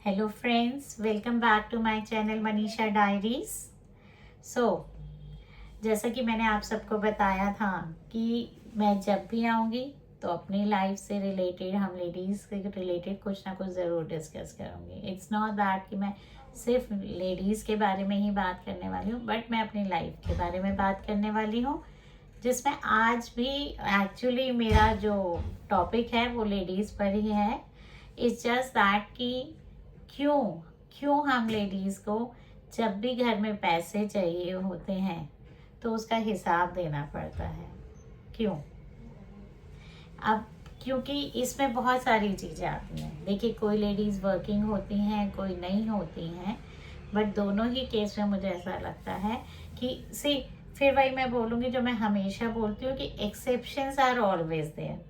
Hello friends, welcome back to my channel Manisha diaries. So जैसा कि मैंने आप सबको बताया था कि मैं जब भी आऊँगी तो अपनी लाइफ से रिलेटेड, हम लेडीज़ के रिलेटेड कुछ ना कुछ ज़रूर डिस्कस करूँगी। इट्स नॉट दैट कि मैं सिर्फ लेडीज़ के बारे में ही बात करने वाली हूँ, बट मैं अपनी लाइफ के बारे में बात करने वाली हूँ, जिसमें आज भी एक्चुअली मेरा जो टॉपिक है वो लेडीज़ पर ही है। इट्स जस्ट दैट कि क्यों क्यों हम लेडीज़ को जब भी घर में पैसे चाहिए होते हैं तो उसका हिसाब देना पड़ता है। क्यों? अब क्योंकि इसमें बहुत सारी चीज़ें आती हैं। देखिए, कोई लेडीज़ वर्किंग होती हैं, कोई नहीं होती हैं, बट दोनों ही केस में मुझे ऐसा लगता है कि फिर वही मैं बोलूँगी जो मैं हमेशा बोलती हूँ कि एक्सेप्शंस आर ऑलवेज देयर।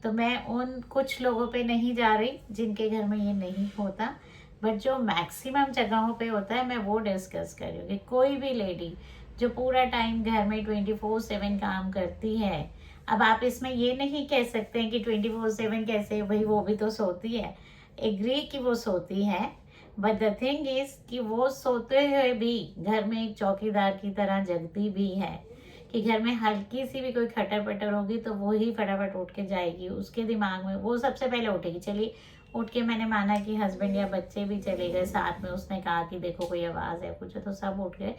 तो मैं उन कुछ लोगों पे नहीं जा रही जिनके घर में ये नहीं होता, बट जो मैक्सिमम जगहों पे होता है मैं वो डिस्कस कर रही हूँ कि कोई भी लेडी जो पूरा टाइम घर में 24/7 काम करती है। अब आप इसमें ये नहीं कह सकते हैं कि 24/7 कैसे, भाई वो भी तो सोती है। एग्री कि वो सोती है, बट द थिंग इज कि वो सोते हुए भी घर में एक चौकीदार की तरह जगती भी है कि घर में हल्की सी भी कोई खटर पटर होगी तो वो ही फटाफट उठ के जाएगी। उसके दिमाग में वो सबसे पहले उठेगी। चलिए, उठ के मैंने माना कि हस्बैंड या बच्चे भी चले गए साथ में, उसने कहा कि देखो कोई आवाज़ है कुछ है, तो सब उठ गए,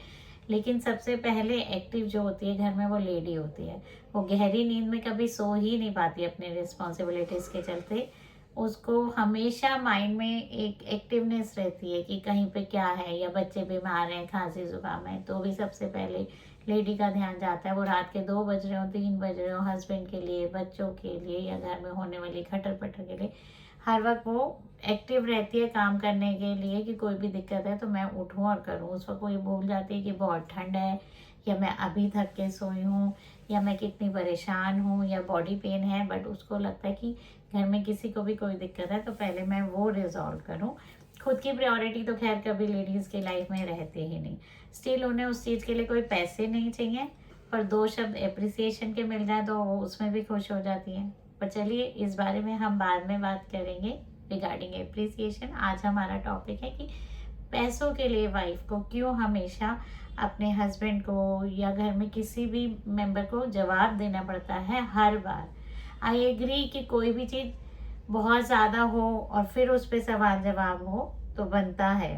लेकिन सबसे पहले एक्टिव जो होती है घर में वो लेडी होती है। वो गहरी नींद में कभी सो ही नहीं पाती अपने रिस्पॉन्सिबिलिटीज़ के चलते। उसको हमेशा माइंड में एक एक्टिवनेस रहती है कि कहीं पे क्या है, या बच्चे बीमार हैं, खांसी जुकाम है, तो भी सबसे पहले लेडी का ध्यान जाता है। वो रात के 2 बज रहे हो, 3 बज रहे हो, हस्बैंड के लिए, बच्चों के लिए, या घर में होने वाली खटर पटर के लिए, हर वक्त वो एक्टिव रहती है काम करने के लिए कि कोई भी दिक्कत है तो मैं उठूँ और करूँ। उस वक्त वो ये भूल जाती है कि बहुत ठंड है, या मैं अभी थक के सोई हूँ, या मैं कितनी परेशान हूँ, या बॉडी पेन है, बट उसको लगता है कि घर में किसी को भी कोई दिक्कत है तो पहले मैं वो रिजॉल्व करूँ। खुद की प्रायोरिटी तो खैर कभी लेडीज़ की लाइफ में रहती ही नहीं। स्टिल उन्हें उस चीज़ के लिए कोई पैसे नहीं चाहिए, पर 2 शब्द एप्रिसिएशन के मिल जाए तो वो उसमें भी खुश हो जाती हैं। पर चलिए, इस बारे में हम बाद में बात करेंगे रिगार्डिंग एप्रिसिएशन। आज हमारा टॉपिक है कि पैसों के लिए वाइफ को क्यों हमेशा अपने हस्बैंड को या घर में किसी भी मेंबर को जवाब देना पड़ता है हर बार। आई एग्री कि कोई भी चीज़ बहुत ज़्यादा हो और फिर उस पर सवाल जवाब हो तो बनता है,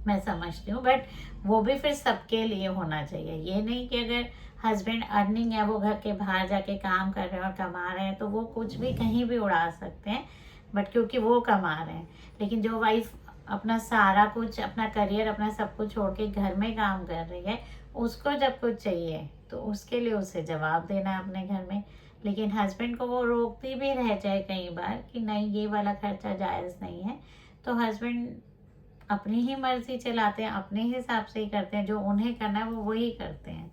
मैं समझती हूँ, बट वो भी फिर सबके लिए होना चाहिए। ये नहीं कि अगर हस्बैंड अर्निंग है, वो घर के बाहर जाके काम कर रहे हैं और कमा रहे हैं तो वो कुछ भी कहीं भी उड़ा सकते हैं, बट क्योंकि वो कमा रहे हैं। लेकिन जो वाइफ अपना सारा कुछ, अपना करियर, अपना सब कुछ छोड़ के घर में काम कर रही है, उसको जब कुछ चाहिए तो उसके लिए उसे जवाब देना है अपने घर में। लेकिन हस्बैंड को वो रोकती भी रह जाए कई बार कि नहीं, ये वाला खर्चा जायज़ नहीं है, तो हस्बैंड अपनी ही मर्जी चलाते हैं, अपने हिसाब से ही करते हैं, जो उन्हें करना है वो वही करते हैं।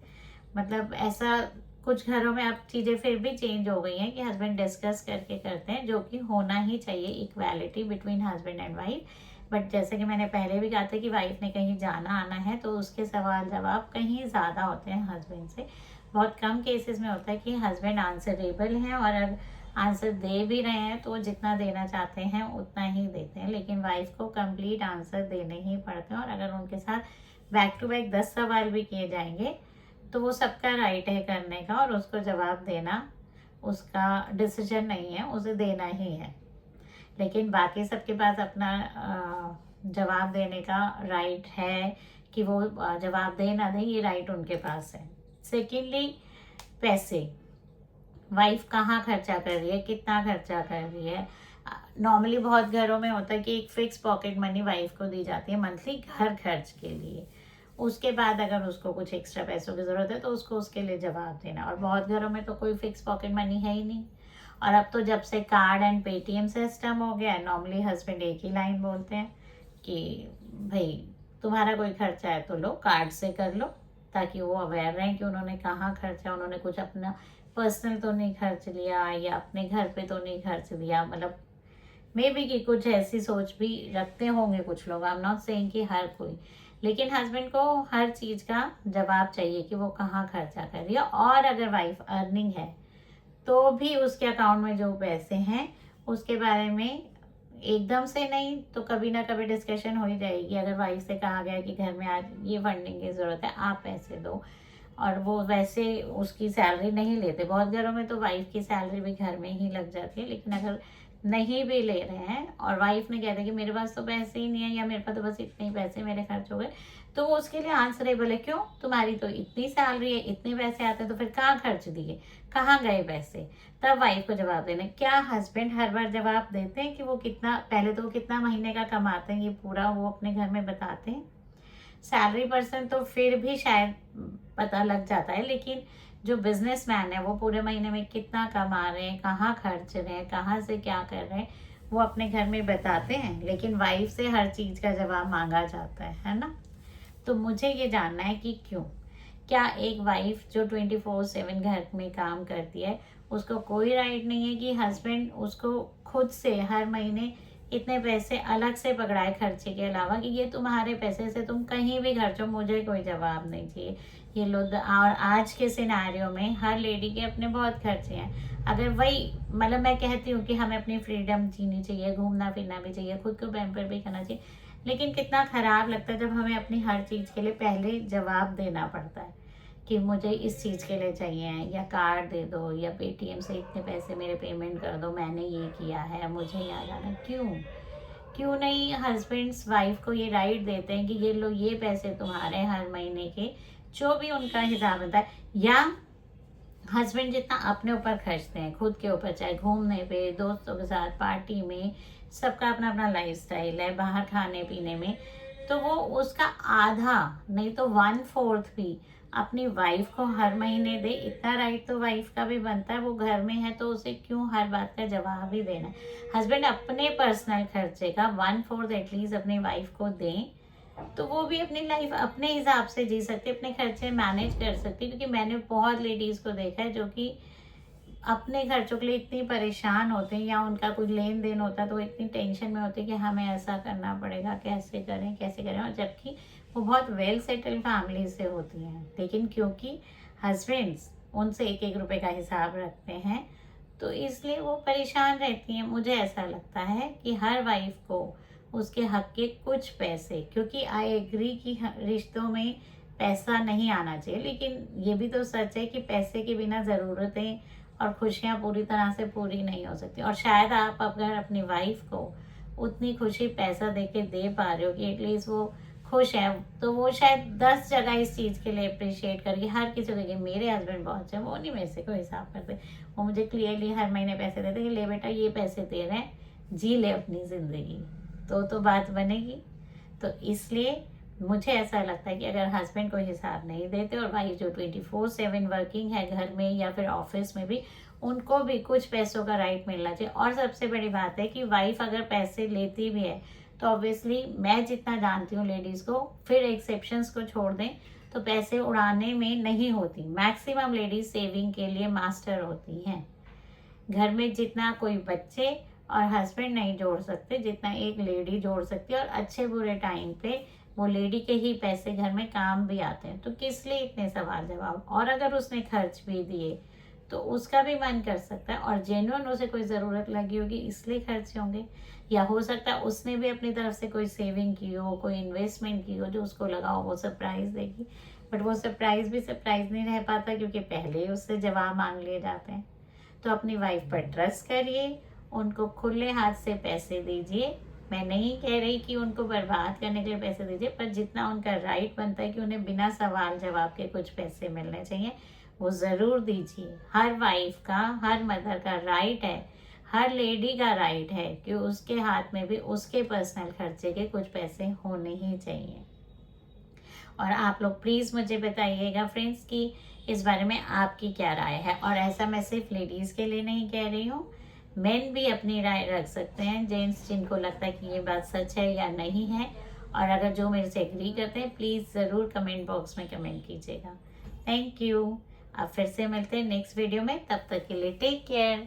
मतलब ऐसा कुछ घरों में अब चीज़ें फिर भी चेंज हो गई हैं कि हस्बैंड डिस्कस करके करते हैं, जो कि होना ही चाहिए, equality between husband and wife. But जैसे कि मैंने पहले भी कहा था कि वाइफ ने कहीं जाना आना है तो उसके सवाल जवाब कहीं ज़्यादा होते हैं हस्बैंड से। बहुत कम केसेस में होता है कि हस्बैंड आंसरेबल हैं, और अगर आंसर दे भी रहे हैं तो जितना देना चाहते हैं उतना ही देते हैं, लेकिन वाइफ को कंप्लीट आंसर देने ही पड़ते हैं। और अगर उनके साथ बैक टू बैक 10 सवाल भी किए जाएंगे तो वो सबका राइट है करने का, और उसको जवाब देना उसका डिसीजन नहीं है, उसे देना ही है। लेकिन बाकी सबके पास अपना जवाब देने का राइट है कि वो जवाब दे ना दे, ये राइट उनके पास है। सेकेंडली, पैसे, वाइफ कहाँ खर्चा कर रही है, कितना खर्चा कर रही है। नॉर्मली बहुत घरों में होता है कि एक फिक्स पॉकेट मनी वाइफ को दी जाती है मंथली घर खर्च के लिए। उसके बाद अगर उसको कुछ एक्स्ट्रा पैसों की ज़रूरत है तो उसको उसके लिए जवाब देना। और बहुत घरों में तो कोई फिक्स पॉकेट मनी है ही नहीं। और अब तो जब से कार्ड एंड पेटीएम सिस्टम हो गया है, नॉर्मली हस्बैंड एक ही लाइन बोलते हैं कि भाई तुम्हारा कोई खर्चा है तो लो, कार्ड से कर लो, ताकि वो अवेयर रहें कि उन्होंने कहाँ खर्चा, उन्होंने कुछ अपना पर्सनल तो नहीं खर्च लिया, या अपने घर पे तो नहीं खर्च दिया। मतलब मे बी कि कुछ ऐसी सोच भी रखते होंगे कुछ लोग, आई एम नॉट सेइंग कि हर कोई। लेकिन हस्बैंड को हर चीज़ का जवाब चाहिए कि वो कहाँ खर्चा कर रही है। और अगर वाइफ अर्निंग है तो भी उसके अकाउंट में जो पैसे हैं उसके बारे में एकदम से नहीं तो कभी ना कभी डिस्कशन हो ही जाएगी। अगर वाइफ से कहा गया कि घर में आज ये फंडिंग की ज़रूरत है, आप पैसे दो, और वो वैसे उसकी सैलरी नहीं लेते, बहुत घरों में तो वाइफ की सैलरी भी घर में ही लग जाती है, लेकिन अगर नहीं भी ले रहे हैं और वाइफ ने कह दिया कि मेरे पास तो पैसे ही नहीं है, या मेरे पास तो बस इतने ही पैसे मेरे खर्च हो गए, तो वो उसके लिए आंसरेबल है। क्यों? तुम्हारी तो इतनी सैलरी है, इतने पैसे आते हैं, तो फिर कहाँ खर्च दिए, कहाँ गए पैसे? तब वाइफ को जवाब देना। क्या हस्बैंड हर बार जवाब देते हैं कि वो कितना, पहले तो वो कितना महीने का कमाते हैं ये पूरा वो अपने घर में बताते हैं? सैलरी पर्सन तो फिर भी शायद पता लग जाता है, लेकिन जो बिजनेसमैन है वो पूरे महीने में कितना कमा रहे हैं, कहाँ खर्च रहे हैं, कहाँ से क्या कर रहे हैं, वो अपने घर में बताते हैं, लेकिन वाइफ से हर चीज़ का जवाब मांगा जाता है ना? तो मुझे ये जानना है कि क्यों? क्या एक वाइफ जो 24/7 घर में काम करती है, उसको कोई राइट नहीं है कि हस्बैंड उसको खुद से हर महीने इतने पैसे अलग से पकड़ाए खर्चे के अलावा, कि ये तुम्हारे पैसे से तुम कहीं भी खर्चो, मुझे कोई जवाब नहीं चाहिए। ये लो। और आज के सिनारियो में हर लेडी के अपने बहुत खर्चे हैं। अगर वही, मतलब मैं कहती हूँ कि हमें अपनी फ्रीडम जीनी चाहिए, घूमना फिरना भी चाहिए, खुद को पैम्पर भी करना चाहिए, लेकिन कितना खराब लगता है जब हमें अपनी हर चीज़ के लिए पहले जवाब देना पड़ता है कि मुझे इस चीज़ के लिए चाहिए, या कार्ड दे दो, या पेटीएम से इतने पैसे मेरे पेमेंट कर दो, मैंने ये किया है, मुझे यहाँ जाना है। क्यों? क्यों नहीं हस्बैंड्स वाइफ को ये राइट देते हैं कि ये लो, ये पैसे तुम्हारे हर महीने के, जो भी उनका हिसाब होता है। या हस्बैंड जितना अपने ऊपर खर्चते हैं, खुद के ऊपर, चाहे घूमने पे, दोस्तों के साथ, पार्टी में, सबका अपना अपना लाइफस्टाइल है, बाहर खाने पीने में, तो वो उसका आधा नहीं तो 1/4 भी अपनी वाइफ को हर महीने दे। इतना राइट तो वाइफ का भी बनता है, वो घर में है तो उसे क्यों हर बात का जवाब ही देना है? हस्बैंड अपने पर्सनल खर्चे का 1/4 एटलीस्ट अपनी वाइफ को दें, तो वो भी अपनी लाइफ अपने हिसाब से जी सकती है, अपने खर्चे मैनेज कर सकती है। क्योंकि मैंने बहुत लेडीज़ को देखा है जो कि अपने खर्चों के लिए इतनी परेशान होते हैं, या उनका कोई लेन देन होता है तो वो इतनी टेंशन में होते हैं कि हमें ऐसा करना पड़ेगा, कैसे करें कैसे करें, और जबकि वो बहुत वेल सेटल्ड फैमिली से होती हैं, लेकिन क्योंकि हस्बैंड्स उनसे एक एक रुपए का हिसाब रखते हैं, तो इसलिए वो परेशान रहती हैं। मुझे ऐसा लगता है कि हर वाइफ को उसके हक के कुछ पैसे, क्योंकि आई एग्री कि रिश्तों में पैसा नहीं आना चाहिए, लेकिन ये भी तो सच है कि पैसे के बिना ज़रूरतें और खुशियाँ पूरी तरह से पूरी नहीं हो सकती। और शायद आप अगर अपनी वाइफ को उतनी खुशी पैसा दे के दे पा रहे हो कि एटलीस्ट वो खुश है, तो वो शायद 10 जगह इस चीज़ के लिए अप्रिशिएट करके हर किसी को देखे। मेरे हस्बैंड बहुत अच्छे हैं, वो नहीं मेरे से कोई हिसाब करते, वो मुझे क्लियरली हर महीने पैसे देते कि ले बेटा ये पैसे दे रहे हैं, जी ले अपनी ज़िंदगी, तो बात बनेगी। तो इसलिए मुझे ऐसा लगता है कि अगर हस्बैंड कोई हिसाब नहीं देते और वाइफ जो 24/7 वर्किंग है घर में या फिर ऑफिस में भी, उनको भी कुछ पैसों का राइट मिलना चाहिए। और सबसे बड़ी बात है कि वाइफ अगर पैसे लेती भी है तो ऑब्वियसली मैं जितना जानती हूँ लेडीज़ को, फिर एक्सेप्शंस को छोड़ दें तो पैसे उड़ाने में नहीं होती। मैक्सिमम लेडीज सेविंग के लिए मास्टर होती हैं। घर में जितना कोई बच्चे और हस्बैंड नहीं जोड़ सकते, जितना एक लेडी जोड़ सकती है, और अच्छे बुरे टाइम पे वो लेडी के ही पैसे घर में काम भी आते हैं। तो किस लिए इतने सवाल जवाब? और अगर उसने खर्च भी दिए तो उसका भी मन कर सकता है, और जेन्युइन उसे कोई ज़रूरत लगी होगी इसलिए खर्चे होंगे, या हो सकता है उसने भी अपनी तरफ से कोई सेविंग की हो, कोई इन्वेस्टमेंट की हो जो उसको लगा हो वो सरप्राइज़ देगी। बट वो सरप्राइज़ भी सरप्राइज़ नहीं रह पाता, क्योंकि पहले ही उससे जवाब मांग लिए जाते हैं। तो अपनी वाइफ पर ट्रस्ट करिए, उनको खुले हाथ से पैसे दीजिए। मैं नहीं कह रही कि उनको बर्बाद करने के लिए पैसे दीजिए, पर जितना उनका राइट बनता है कि उन्हें बिना सवाल जवाब के कुछ पैसे मिलने चाहिए, वो ज़रूर दीजिए। हर वाइफ का, हर मदर का राइट है, हर लेडी का राइट है कि उसके हाथ में भी उसके पर्सनल खर्चे के कुछ पैसे होने ही चाहिए। और आप लोग प्लीज़ मुझे बताइएगा फ्रेंड्स कि इस बारे में आपकी क्या राय है। और ऐसा मैं सिर्फ लेडीज़ के लिए नहीं कह रही हूँ, मेन भी अपनी राय रख सकते हैं, जेंट्स जिनको लगता है कि ये बात सच है या नहीं है। और अगर जो मेरे से एग्री करते हैं प्लीज़ ज़रूर कमेंट बॉक्स में कमेंट कीजिएगा। Thank you. अब फिर से मिलते हैं नेक्स्ट वीडियो में, तब तक के लिए टेक केयर।